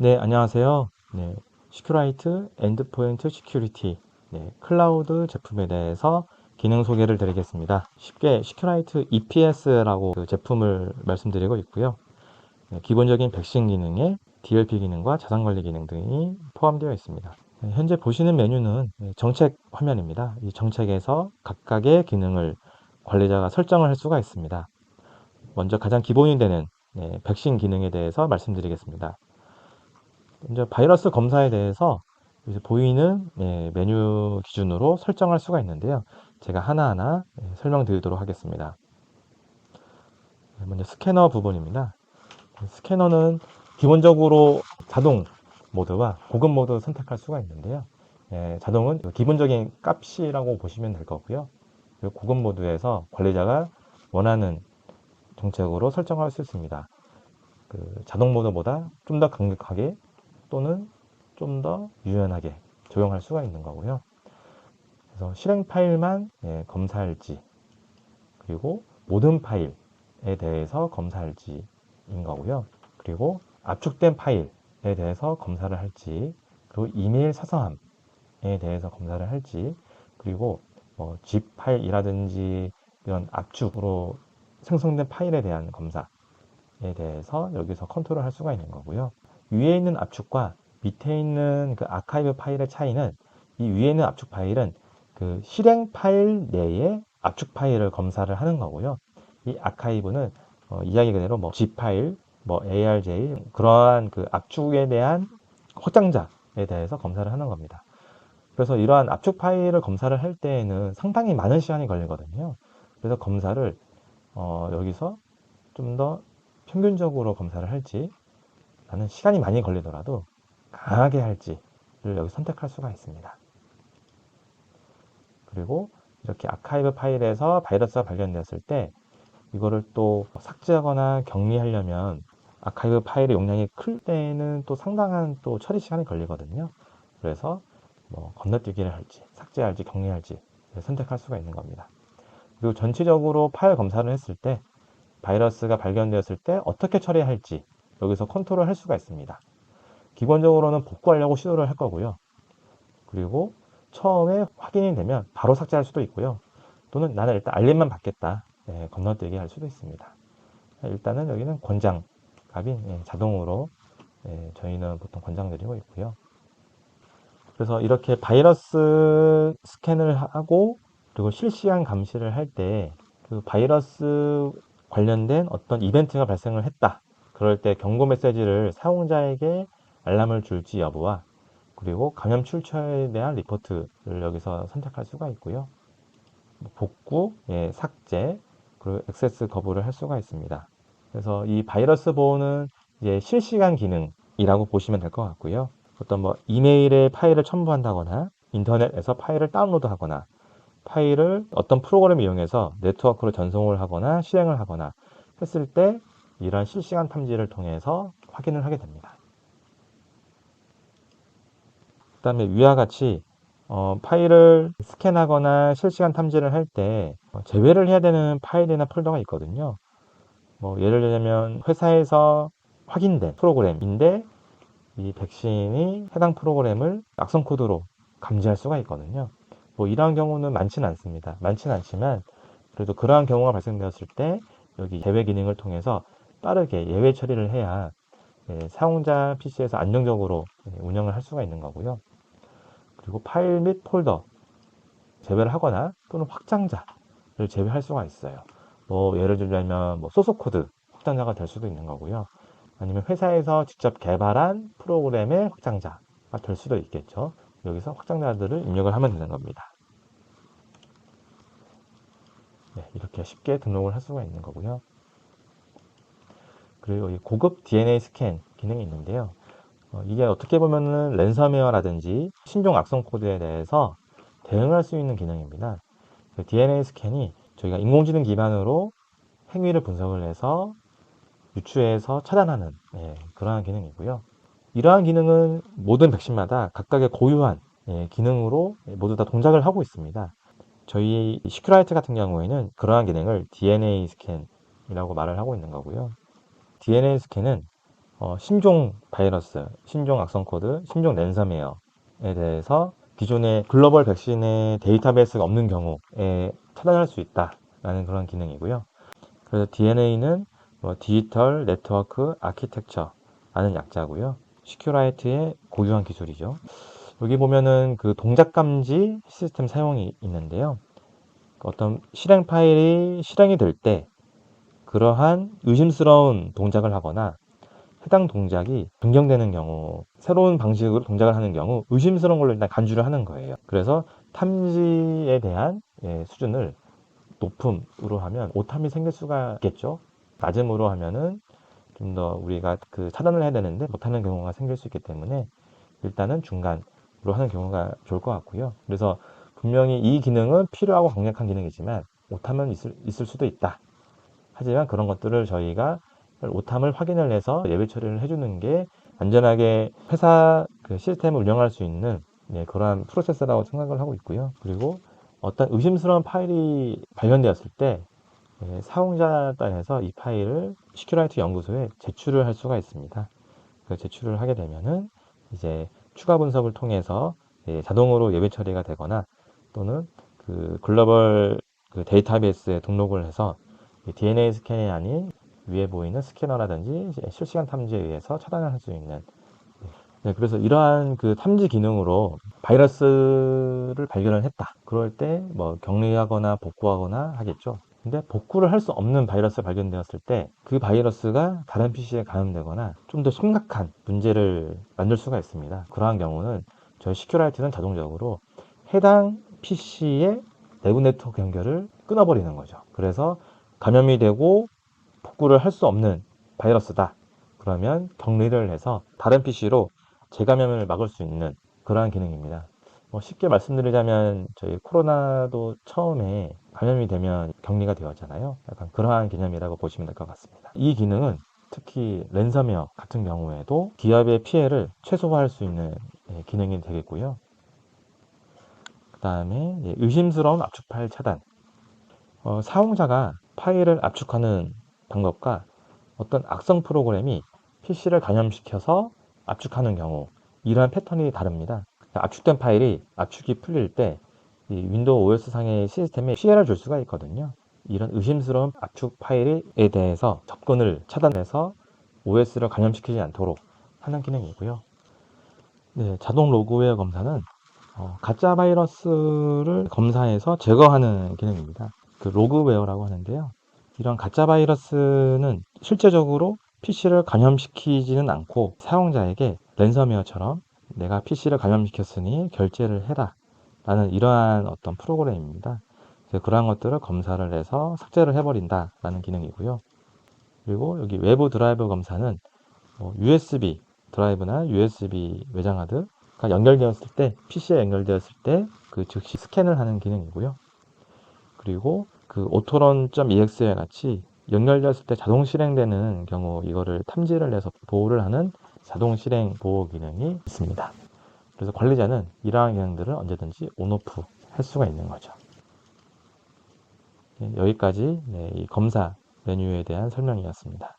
네, 안녕하세요. 네, 시큐라이트 엔드포인트 시큐리티 클라우드 제품에 대해서 기능 소개를 드리겠습니다. 쉽게 시큐라이트 EPS라고 그 제품을 말씀드리고 있고요. 기본적인 백신 기능에 DLP 기능과 자산 관리 기능 등이 포함되어 있습니다. 현재 보시는 메뉴는 정책 화면입니다. 이 정책에서 각각의 기능을 관리자가 설정을 할 수가 있습니다. 먼저 가장 기본이 되는 백신 기능에 대해서 말씀드리겠습니다. 먼저 바이러스 검사에 대해서 여기서 보이는 메뉴 기준으로 설정할 수가 있는데요. 제가 하나하나 설명드리도록 하겠습니다. 먼저 스캐너 부분입니다. 스캐너는 기본적으로 자동 모드와 고급 모드 선택할 수가 있는데요. 자동은 기본적인 값이라고 보시면 될 거고요. 그리고 고급 모드에서 관리자가 원하는 정책으로 설정할 수 있습니다. 그 자동 모드보다 좀 더 강력하게 또는 좀 더 유연하게 조용할 수가 있는 거고요. 그래서 실행 파일만 검사할지, 그리고 모든 파일에 대해서 검사할지인 거고요. 그리고 압축된 파일에 대해서 검사를 할지, 그리고 이메일 사서함에 대해서 검사를 할지, 그리고 뭐 zip 파일이라든지 이런 압축으로 생성된 파일에 대한 검사에 대해서 여기서 컨트롤 할 수가 있는 거고요. 위에 있는 압축과 밑에 있는 그 아카이브 파일의 차이는, 이 위에 있는 압축 파일은 그 실행 파일 내에 압축 파일을 검사를 하는 거고요. 이 아카이브는 이야기 그대로 뭐 zip 파일, 뭐 ARJ 그러한 그 압축에 대한 확장자에 대해서 검사를 하는 겁니다. 그래서 이러한 압축 파일을 검사를 할 때에는 상당히 많은 시간이 걸리거든요. 그래서 검사를 여기서 좀 더 평균적으로 검사를 할지, 나는 시간이 많이 걸리더라도 강하게 할지를 여기 선택할 수가 있습니다. 그리고 이렇게 아카이브 파일에서 바이러스가 발견되었을 때 이거를 또 삭제하거나 격리하려면 아카이브 파일의 용량이 클 때에는 또 상당한 또 처리 시간이 걸리거든요. 그래서 뭐 건너뛰기를 할지 삭제할지 격리할지 선택할 수가 있는 겁니다. 그리고 전체적으로 파일 검사를 했을 때 바이러스가 발견되었을 때 어떻게 처리할지 여기서 컨트롤 할 수가 있습니다. 기본적으로는 복구하려고 시도를 할 거고요. 그리고 처음에 확인이 되면 바로 삭제할 수도 있고요. 또는 나는 일단 알림만 받겠다. 건너뛰기 할 수도 있습니다. 일단은 여기는 권장 값인 자동으로 저희는 보통 권장드리고 있고요. 그래서 이렇게 바이러스 스캔을 하고 그리고 실시간 감시를 할 때 그 바이러스 관련된 어떤 이벤트가 발생을 했다. 그럴 때 경고 메시지를 사용자에게 알람을 줄지 여부와 그리고 감염 출처에 대한 리포트를 여기서 선택할 수가 있고요. 복구, 삭제, 그리고 액세스 거부를 할 수가 있습니다. 그래서 이 바이러스 보호는 이제 실시간 기능이라고 보시면 될 것 같고요. 어떤 뭐 이메일에 파일을 첨부한다거나 인터넷에서 파일을 다운로드하거나 파일을 어떤 프로그램을 이용해서 네트워크로 전송을 하거나 실행을 하거나 했을 때 이러한 실시간 탐지를 통해서 확인을 하게 됩니다. 그 다음에 위와 같이 파일을 스캔하거나 실시간 탐지를 할 때 제외를 해야 되는 파일이나 폴더가 있거든요. 뭐 예를 들자면 회사에서 확인된 프로그램인데 이 백신이 해당 프로그램을 악성 코드로 감지할 수가 있거든요. 뭐 이러한 경우는 많지는 않습니다. 많지는 않지만 그래도 그러한 경우가 발생되었을 때 여기 제외 기능을 통해서 빠르게 예외 처리를 해야 사용자 PC에서 안정적으로 운영을 할 수가 있는 거고요. 그리고 파일 및 폴더 제외를 하거나 또는 확장자를 제외할 수가 있어요. 뭐 예를 들자면 뭐 소스 코드 확장자가 될 수도 있는 거고요. 아니면 회사에서 직접 개발한 프로그램의 확장자가 될 수도 있겠죠. 여기서 확장자들을 입력을 하면 되는 겁니다. 네, 이렇게 쉽게 등록을 할 수가 있는 거고요. 그리고 이 고급 DNA 스캔 기능이 있는데요. 이게 어떻게 보면은 랜섬웨어라든지 신종 악성 코드에 대해서 대응할 수 있는 기능입니다. DNA 스캔이 저희가 인공지능 기반으로 행위를 분석을 해서 유추해서 차단하는 그러한 기능이고요. 이러한 기능은 모든 백신마다 각각의 고유한 기능으로 모두 다 동작을 하고 있습니다. 저희 시큐라이트 같은 경우에는 그러한 기능을 DNA 스캔이라고 말을 하고 있는 거고요. DNA 스캔은 신종 바이러스, 신종 악성 코드, 신종 랜섬웨어에 대해서 기존의 글로벌 백신의 데이터베이스가 없는 경우에 차단할 수 있다라는 그런 기능이고요. 그래서 DNA는 디지털 네트워크 아키텍처라는 약자고요. 시큐라이트의 고유한 기술이죠. 여기 보면은 그 동작 감지 시스템 사용이 있는데요. 어떤 실행 파일이 실행이 될 때 그러한 의심스러운 동작을 하거나 해당 동작이 변경되는 경우, 새로운 방식으로 동작을 하는 경우 의심스러운 걸로 일단 간주를 하는 거예요. 그래서 탐지에 대한 수준을 높음으로 하면 오탐이 생길 수가 있겠죠. 낮음으로 하면은 좀 더 우리가 그 차단을 해야 되는데 못하는 경우가 생길 수 있기 때문에 일단은 중간으로 하는 경우가 좋을 것 같고요. 그래서 분명히 이 기능은 필요하고 강력한 기능이지만 오탐은 있을 수도 있다. 하지만 그런 것들을 저희가 오탐을 확인을 해서 예외 처리를 해주는 게 안전하게 회사 그 시스템을 운영할 수 있는 그러한 프로세스라고 생각을 하고 있고요. 그리고 어떤 의심스러운 파일이 발견되었을 때 사용자 단에서 이 파일을 시큐라이트 연구소에 제출을 할 수가 있습니다. 그 제출을 하게 되면은 이제 추가 분석을 통해서 자동으로 예외 처리가 되거나 또는 그 글로벌 그 데이터베이스에 등록을 해서 DNA 스캔이 아닌 위에 보이는 스캐너라든지 실시간 탐지에 의해서 차단을 할 수 있는 그래서 이러한 그 탐지 기능으로 바이러스를 발견을 했다. 그럴 때 뭐 격리하거나 복구하거나 하겠죠. 근데 복구를 할 수 없는 바이러스가 발견되었을 때 그 바이러스가 다른 PC에 감염되거나 좀 더 심각한 문제를 만들 수가 있습니다. 그러한 경우는 저희 시큐라이트는 자동적으로 해당 PC의 내부 네트워크 연결을 끊어버리는 거죠. 그래서 감염이 되고 복구를 할 수 없는 바이러스다. 그러면 격리를 해서 다른 PC로 재감염을 막을 수 있는 그러한 기능입니다. 쉽게 말씀드리자면 저희 코로나도 처음에 감염이 되면 격리가 되었잖아요. 약간 그러한 개념이라고 보시면 될 것 같습니다. 이 기능은 특히 랜섬웨어 같은 경우에도 기업의 피해를 최소화할 수 있는 기능이 되겠고요. 그 다음에 의심스러운 압축 파일 차단. 사용자가 파일을 압축하는 방법과 어떤 악성 프로그램이 PC를 감염시켜서 압축하는 경우 이러한 패턴이 다릅니다. 압축된 파일이 압축이 풀릴 때 이 윈도우 OS 상의 시스템에 피해를 줄 수가 있거든요. 이런 의심스러운 압축 파일에 대해서 접근을 차단해서 OS를 감염시키지 않도록 하는 기능이고요. 네, 자동 로그웨어 검사는 가짜 바이러스를 검사해서 제거하는 기능입니다. 그 로그웨어라고 하는데요. 이런 가짜 바이러스는 실제적으로 PC를 감염시키지는 않고 사용자에게 랜섬웨어처럼 내가 PC를 감염시켰으니 결제를 해라 라는 이러한 어떤 프로그램입니다. 그러한 것들을 검사를 해서 삭제를 해버린다 라는 기능이고요. 그리고 여기 외부 드라이브 검사는 USB 드라이브나 USB 외장하드가 연결되었을 때 PC에 연결되었을 때 그 즉시 스캔을 하는 기능이고요. 그리고 그 오토런.exe와 같이 연결되었을 때 자동 실행되는 경우 이거를 탐지를 해서 보호를 하는 자동 실행 보호 기능이 있습니다. 그래서 관리자는 이러한 기능들을 언제든지 온오프 할 수가 있는 거죠. 여기까지 이 검사 메뉴에 대한 설명이었습니다.